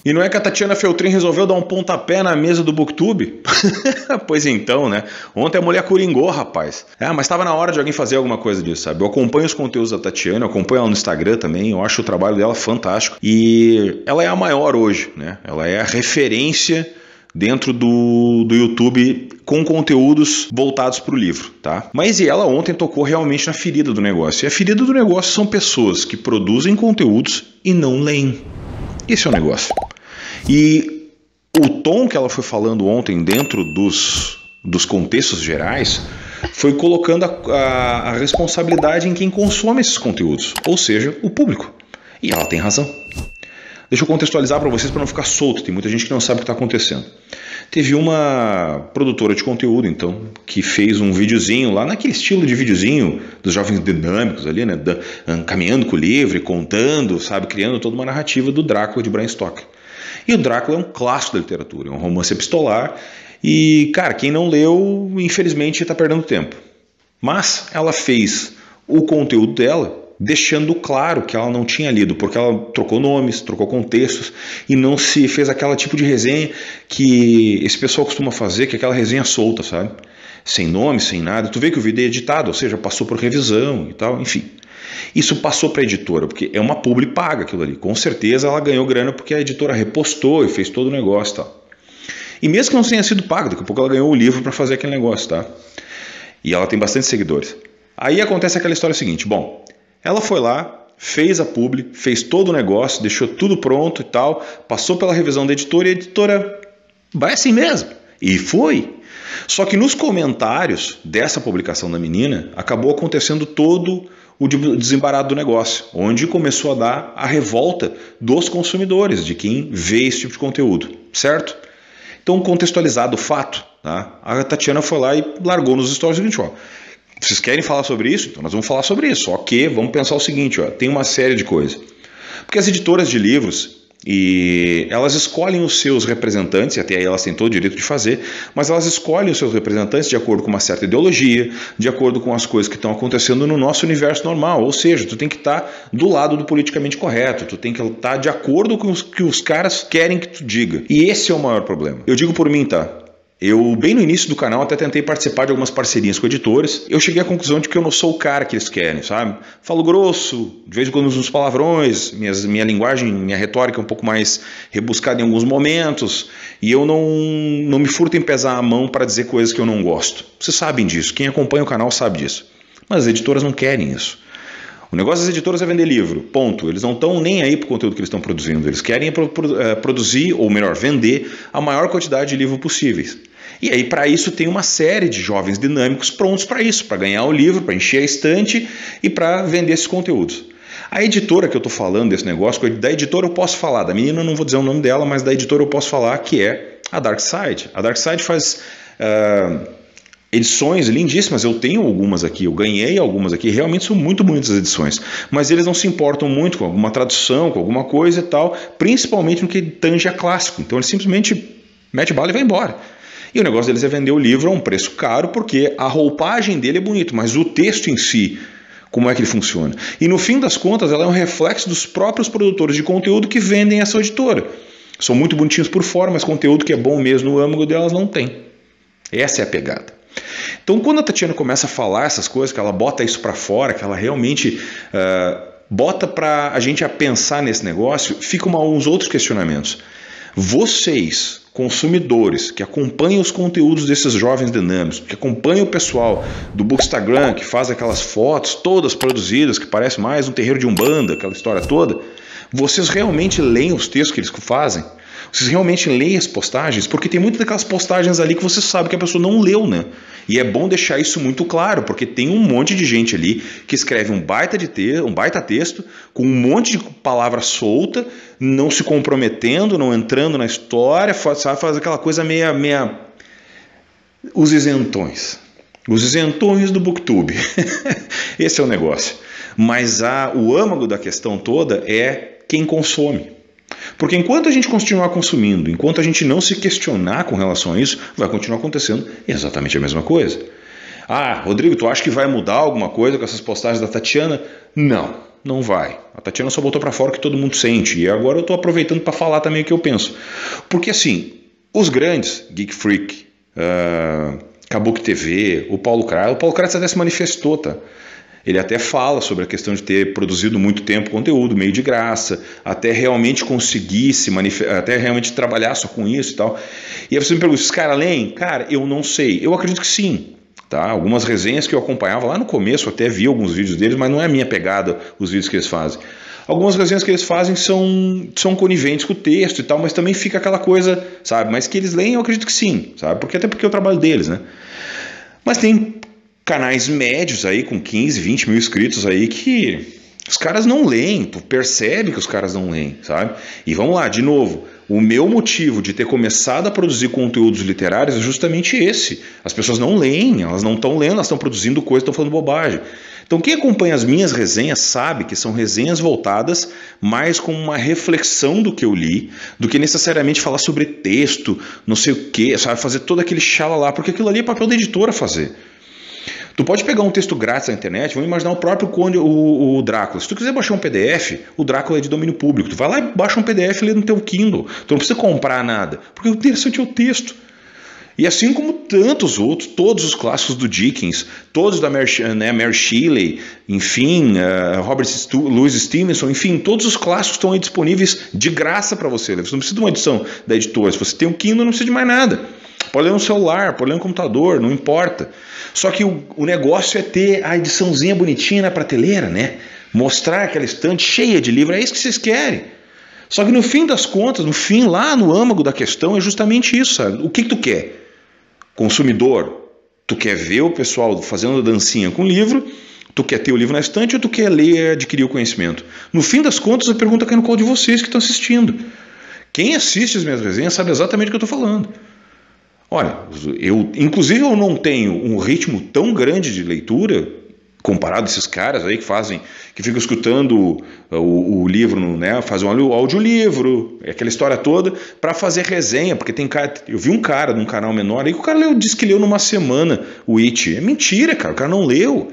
E não é que a Tatiana Feltrin resolveu dar um pontapé na mesa do Booktube? Pois então, né? Ontem a mulher coringou, rapaz. Mas estava na hora de alguém fazer alguma coisa disso, sabe? Eu acompanho os conteúdos da Tatiana, eu acompanho ela no Instagram também, eu acho o trabalho dela fantástico. E ela é a maior hoje, né? Ela é a referência dentro do YouTube com conteúdos voltados para o livro, tá? Mas ela ontem tocou realmente na ferida do negócio. E a ferida do negócio são pessoas que produzem conteúdos e não leem. Esse é o negócio. E o tom que ela foi falando ontem dentro dos contextos gerais foi colocando a responsabilidade em quem consome esses conteúdos, ou seja, o público. E ela tem razão. Deixa eu contextualizar para vocês para não ficar solto, tem muita gente que não sabe o que está acontecendo. Teve uma produtora de conteúdo, então, que fez um videozinho lá naquele estilo de videozinho dos jovens dinâmicos ali, né, caminhando com o livro, contando, sabe, criando toda uma narrativa do Drácula de Bram Stoker. E o Drácula é um clássico da literatura, é um romance epistolar e, cara, quem não leu, infelizmente, está perdendo tempo. Mas ela fez o conteúdo dela deixando claro que ela não tinha lido, porque ela trocou nomes, trocou contextos e não se fez aquela tipo de resenha que esse pessoal costuma fazer, que é aquela resenha solta, sabe? Sem nome, sem nada. Tu vê que o vídeo é editado, ou seja, passou por revisão e tal, enfim. Isso passou para a editora, porque é uma publi paga aquilo ali. Com certeza ela ganhou grana porque a editora repostou e fez todo o negócio e tal. E mesmo que não tenha sido pago, daqui a pouco ela ganhou o livro para fazer aquele negócio, tá? E ela tem bastante seguidores. Aí acontece aquela história seguinte, bom, ela foi lá, fez a publi, fez todo o negócio, deixou tudo pronto e tal, passou pela revisão da editora e a editora vai assim mesmo. E foi. Só que nos comentários dessa publicação da menina, acabou acontecendo todo o desembarado do negócio, onde começou a dar a revolta dos consumidores, de quem vê esse tipo de conteúdo, certo? Então, contextualizado o fato, tá? A Tatiana foi lá e largou nos stories o seguinte, ó, vocês querem falar sobre isso? Então nós vamos falar sobre isso. Ok, vamos pensar o seguinte, ó, tem uma série de coisas. Porque as editoras de livros, e elas escolhem os seus representantes, e até aí elas têm todo o direito de fazer, mas elas escolhem os seus representantes de acordo com uma certa ideologia, de acordo com as coisas que estão acontecendo no nosso universo normal. Ou seja, tu tem que estar do lado do politicamente correto, tu tem que estar de acordo com o que os caras querem que tu diga. E esse é o maior problema. Eu digo por mim, tá? Eu, bem no início do canal, até tentei participar de algumas parcerias com editores. Eu cheguei à conclusão de que eu não sou o cara que eles querem, sabe? Falo grosso, de vez em quando uso uns palavrões, minha linguagem, minha retórica é um pouco mais rebuscada em alguns momentos, e eu não me furto em pesar a mão para dizer coisas que eu não gosto. Vocês sabem disso, quem acompanha o canal sabe disso. Mas as editoras não querem isso. O negócio das editoras é vender livro, ponto. Eles não estão nem aí para o conteúdo que eles estão produzindo. Eles querem produzir, ou melhor, vender a maior quantidade de livros possíveis. E aí, para isso, tem uma série de jovens dinâmicos prontos para isso, para ganhar o livro, para encher a estante e para vender esses conteúdos. A editora que eu estou falando desse negócio, da editora eu posso falar, da menina eu não vou dizer o nome dela, mas da editora eu posso falar, que é a Dark Side. A Dark Side faz edições lindíssimas, eu tenho algumas aqui, eu ganhei algumas aqui, realmente são muito bonitas edições, mas eles não se importam muito com alguma tradução, com alguma coisa e tal, principalmente no que tange a clássico. Então eles simplesmente mete bala e vai embora. E o negócio deles é vender o livro a um preço caro, porque a roupagem dele é bonita, mas o texto em si, como é que ele funciona? E no fim das contas, ela é um reflexo dos próprios produtores de conteúdo que vendem essa editora. São muito bonitinhos por fora, mas conteúdo que é bom mesmo no âmago delas não tem. Essa é a pegada. Então, quando a Tatiana começa a falar essas coisas, que ela bota isso para fora, que ela realmente bota para a gente a pensar nesse negócio, ficam uns outros questionamentos. Vocês, consumidores, que acompanham os conteúdos desses jovens dinâmicos, que acompanham o pessoal do Bookstagram, que faz aquelas fotos todas produzidas, que parece mais um terreiro de Umbanda, aquela história toda, vocês realmente leem os textos que eles fazem? Vocês realmente leem as postagens? Porque tem muitas daquelas postagens ali que você sabe que a pessoa não leu, né? E é bom deixar isso muito claro, porque tem um monte de gente ali que escreve um baita texto, com um monte de palavra solta, não se comprometendo, não entrando na história, faz aquela coisa meia... Os isentões. Os isentões do Booktube. Esse é o negócio. Mas o âmago da questão toda é quem consome. Porque enquanto a gente continuar consumindo, enquanto a gente não se questionar com relação a isso, vai continuar acontecendo exatamente a mesma coisa. Ah, Rodrigo, tu acha que vai mudar alguma coisa com essas postagens da Tatiana? Não. Não vai. A Tatiana só botou para fora o que todo mundo sente. E agora eu estou aproveitando para falar também o que eu penso. Porque assim, os grandes, Geek Freak, Kabuki TV, o Paulo Kratz até se manifestou, tá? Ele até fala sobre a questão de ter produzido muito tempo conteúdo, meio de graça, até realmente conseguir até realmente trabalhar só com isso e tal. E aí você me pergunta, esse cara além? Cara, eu não sei. Eu acredito que sim. Tá? Algumas resenhas que eu acompanhava lá no começo, eu até vi alguns vídeos deles, mas não é a minha pegada os vídeos que eles fazem. Algumas resenhas que eles fazem são coniventes com o texto e tal, mas também fica aquela coisa, sabe? Mas que eles leem, eu acredito que sim, sabe? Até porque é o trabalho deles, né? Mas tem canais médios aí com 15, 20 mil inscritos aí que os caras não leem, tu percebe que os caras não leem, sabe? E vamos lá, de novo, o meu motivo de ter começado a produzir conteúdos literários é justamente esse. As pessoas não leem, elas não estão lendo, elas estão produzindo coisa, estão falando bobagem. Então quem acompanha as minhas resenhas sabe que são resenhas voltadas mais com uma reflexão do que eu li, do que necessariamente falar sobre texto, não sei o que, sabe? Fazer todo aquele xalalá, porque aquilo ali é papel da editora fazer. Tu pode pegar um texto grátis na internet, vamos imaginar o próprio Conde, o Drácula. Se tu quiser baixar um PDF, o Drácula é de domínio público. Tu vai lá e baixa um PDF e lê no teu Kindle. Tu não precisa comprar nada, porque o interessante é o texto. E assim como tantos outros, todos os clássicos do Dickens, todos da Mary Shelley, enfim, Robert Louis Stevenson, enfim, todos os clássicos estão aí disponíveis de graça para você. Você não precisa de uma edição da editora. Se você tem um Kindle, não precisa de mais nada. Pode ler no celular, pode ler no computador, não importa. Só que o negócio é ter a ediçãozinha bonitinha na prateleira, né? Mostrar aquela estante cheia de livros, é isso que vocês querem. Só que no fim das contas, no fim, lá no âmago da questão, é justamente isso, sabe? O que tu quer? Consumidor, tu quer ver o pessoal fazendo dancinha com o livro, tu quer ter o livro na estante ou tu quer ler e adquirir o conhecimento? No fim das contas, a pergunta cai no qual de vocês que estão assistindo. Quem assiste as minhas resenhas sabe exatamente o que eu estou falando. Olha, inclusive eu não tenho um ritmo tão grande de leitura comparado a esses caras aí que ficam escutando o livro, né, fazem um audiolivro, aquela história toda, para fazer resenha, porque tem cara, eu vi um cara num canal menor aí que o cara disse que leu numa semana o It. É mentira, cara, o cara não leu.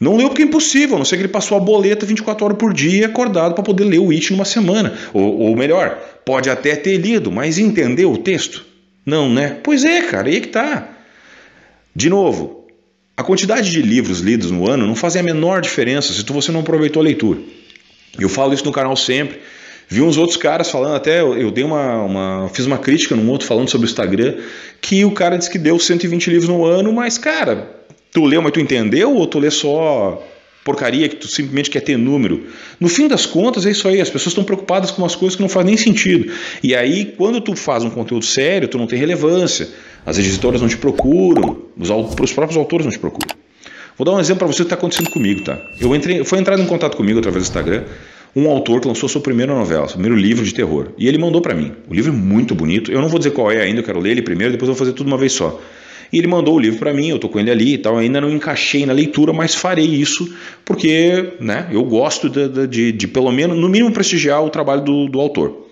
Não leu porque é impossível, a não ser que ele passou a boleta 24 horas por dia acordado para poder ler o It numa semana. Ou melhor, pode até ter lido, mas entendeu o texto? Não, né? Pois é, cara, aí é que tá. De novo, a quantidade de livros lidos no ano não faz a menor diferença se você não aproveitou a leitura. Eu falo isso no canal sempre. Vi uns outros caras falando, até eu dei fiz uma crítica num outro falando sobre o Instagram, que o cara disse que deu 120 livros no ano, mas, cara, tu leu, mas tu entendeu ou tu lê só porcaria que tu simplesmente quer ter número? No fim das contas é isso aí, as pessoas estão preocupadas com umas coisas que não fazem nem sentido. E aí quando tu faz um conteúdo sério, tu não tem relevância, as editoras não te procuram, os próprios autores não te procuram. Vou dar um exemplo para você que está acontecendo comigo, tá? Foi entrado em contato comigo através do Instagram um autor que lançou sua primeira novela, seu primeiro livro de terror, e ele mandou para mim. O livro é muito bonito, eu não vou dizer qual é ainda, eu quero ler ele primeiro, depois eu vou fazer tudo uma vez só. E ele mandou o livro para mim, eu estou com ele ali e tal, ainda não encaixei na leitura, mas farei isso porque, né, eu gosto de pelo menos, no mínimo, prestigiar o trabalho do autor.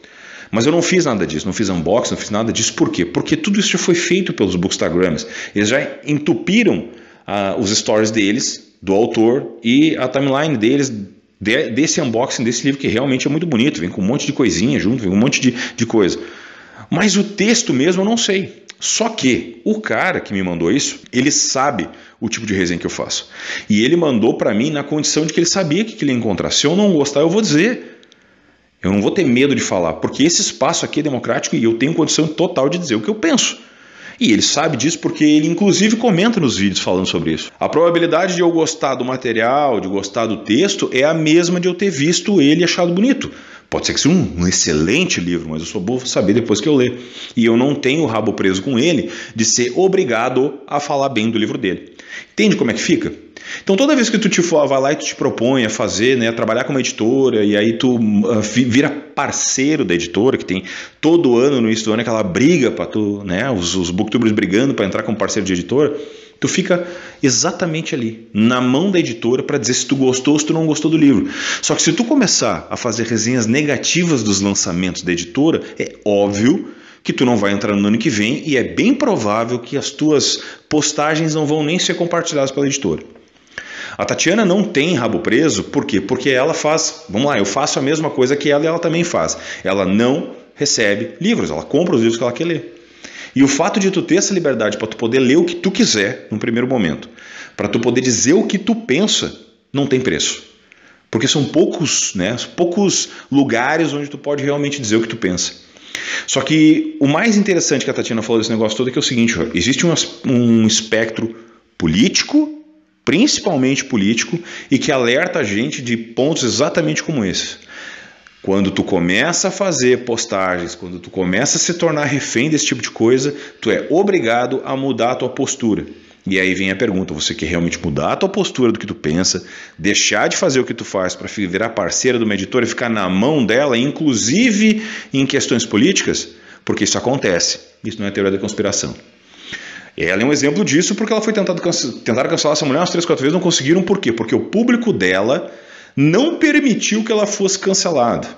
Mas eu não fiz nada disso, não fiz unboxing, não fiz nada disso. Por quê? Porque tudo isso já foi feito pelos bookstagrams. Eles já entupiram os stories deles, do autor, e a timeline deles, desse unboxing, desse livro que realmente é muito bonito, vem com um monte de coisinha junto, vem com um monte de coisa. Mas o texto mesmo eu não sei. Só que o cara que me mandou isso, ele sabe o tipo de resenha que eu faço. E ele mandou para mim na condição de que ele sabia que ele ia encontrar. Se eu não gostar, eu vou dizer. Eu não vou ter medo de falar, porque esse espaço aqui é democrático e eu tenho condição total de dizer o que eu penso. E ele sabe disso porque ele inclusive comenta nos vídeos falando sobre isso. A probabilidade de eu gostar do material, de gostar do texto, é a mesma de eu ter visto ele e achado bonito. Pode ser que seja um excelente livro, mas eu só vou saber depois que eu ler. E eu não tenho o rabo preso com ele de ser obrigado a falar bem do livro dele. Entende como é que fica? Então toda vez que tu vai lá e tu te propõe a fazer, né, a trabalhar com uma editora, e aí tu vira parceiro da editora, que tem todo ano, no início do ano, aquela briga para tu, né, os booktubers brigando para entrar como parceiro de editora, tu fica exatamente ali, na mão da editora, para dizer se tu gostou ou se tu não gostou do livro. Só que se tu começar a fazer resenhas negativas dos lançamentos da editora, é óbvio que tu não vai entrar no ano que vem e é bem provável que as tuas postagens não vão nem ser compartilhadas pela editora. A Tatiana não tem rabo preso, por quê? Porque ela faz, vamos lá, eu faço a mesma coisa que ela e ela também faz. Ela não recebe livros, ela compra os livros que ela quer ler. E o fato de tu ter essa liberdade para tu poder ler o que tu quiser no primeiro momento, para tu poder dizer o que tu pensa, não tem preço. Porque são poucos, né, poucos lugares onde tu pode realmente dizer o que tu pensa. Só que o mais interessante que a Tatiana falou desse negócio todo é que é o seguinte, ó, existe um espectro político, principalmente político, e que alerta a gente de pontos exatamente como esses. Quando tu começa a fazer postagens, quando tu começa a se tornar refém desse tipo de coisa, tu é obrigado a mudar a tua postura. E aí vem a pergunta, você quer realmente mudar a tua postura do que tu pensa, deixar de fazer o que tu faz para virar parceira de uma editora e ficar na mão dela, inclusive em questões políticas? Porque isso acontece, isso não é teoria da conspiração. Ela é um exemplo disso porque ela foi tentaram cancelar essa mulher umas 3, 4 vezes, não conseguiram. Por quê? Porque o público dela não permitiu que ela fosse cancelada.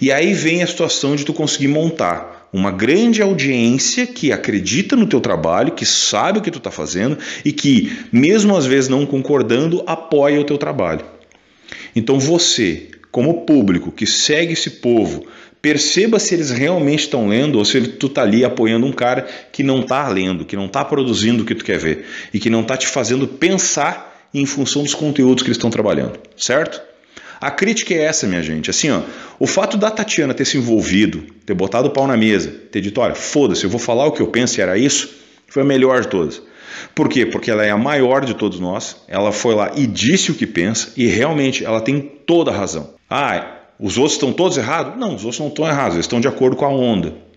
E aí vem a situação de tu conseguir montar uma grande audiência que acredita no teu trabalho, que sabe o que tu está fazendo e que, mesmo às vezes não concordando, apoia o teu trabalho. Então você, como público que segue esse povo, perceba se eles realmente estão lendo ou se tu está ali apoiando um cara que não está lendo, que não está produzindo o que tu quer ver e que não está te fazendo pensar em função dos conteúdos que eles estão trabalhando, certo? A crítica é essa, minha gente. Assim, ó, o fato da Tatiana ter se envolvido, ter botado o pau na mesa, ter dito, olha, foda-se, eu vou falar o que eu penso e era isso, foi a melhor de todas. Por quê? Porque ela é a maior de todos nós, ela foi lá e disse o que pensa e realmente ela tem toda a razão. Ah, os outros estão todos errados? Não, os outros não estão errados, eles estão de acordo com a onda.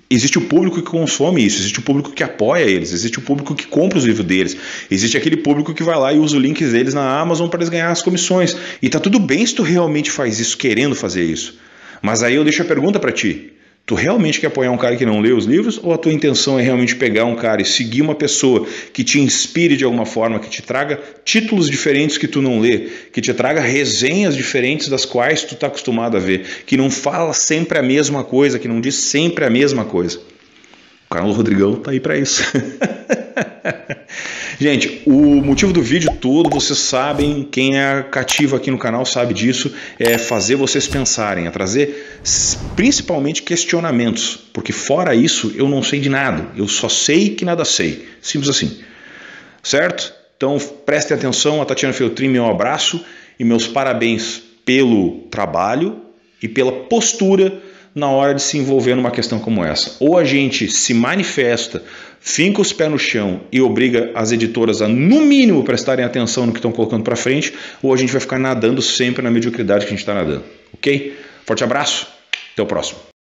Existe o público que consome isso, existe o público que apoia eles, existe o público que compra os livros deles, existe aquele público que vai lá e usa os links deles na Amazon para eles ganhar as comissões. E tá tudo bem se tu realmente faz isso, querendo fazer isso. Mas aí eu deixo a pergunta para ti. Tu realmente quer apoiar um cara que não lê os livros ou a tua intenção é realmente pegar um cara e seguir uma pessoa que te inspire de alguma forma, que te traga títulos diferentes que tu não lê, que te traga resenhas diferentes das quais tu está acostumado a ver, que não fala sempre a mesma coisa, que não diz sempre a mesma coisa? O canal do Rodrigão tá aí para isso. Gente, o motivo do vídeo todo, vocês sabem, quem é cativo aqui no canal sabe disso, é fazer vocês pensarem, é trazer principalmente questionamentos, porque fora isso eu não sei de nada, eu só sei que nada sei, simples assim, certo? Então prestem atenção, a Tatiana Feltrin, meu abraço e meus parabéns pelo trabalho e pela postura na hora de se envolver numa questão como essa. Ou a gente se manifesta, finca os pés no chão e obriga as editoras a, no mínimo, prestarem atenção no que estão colocando para frente, ou a gente vai ficar nadando sempre na mediocridade que a gente está nadando. Ok? Forte abraço, até o próximo.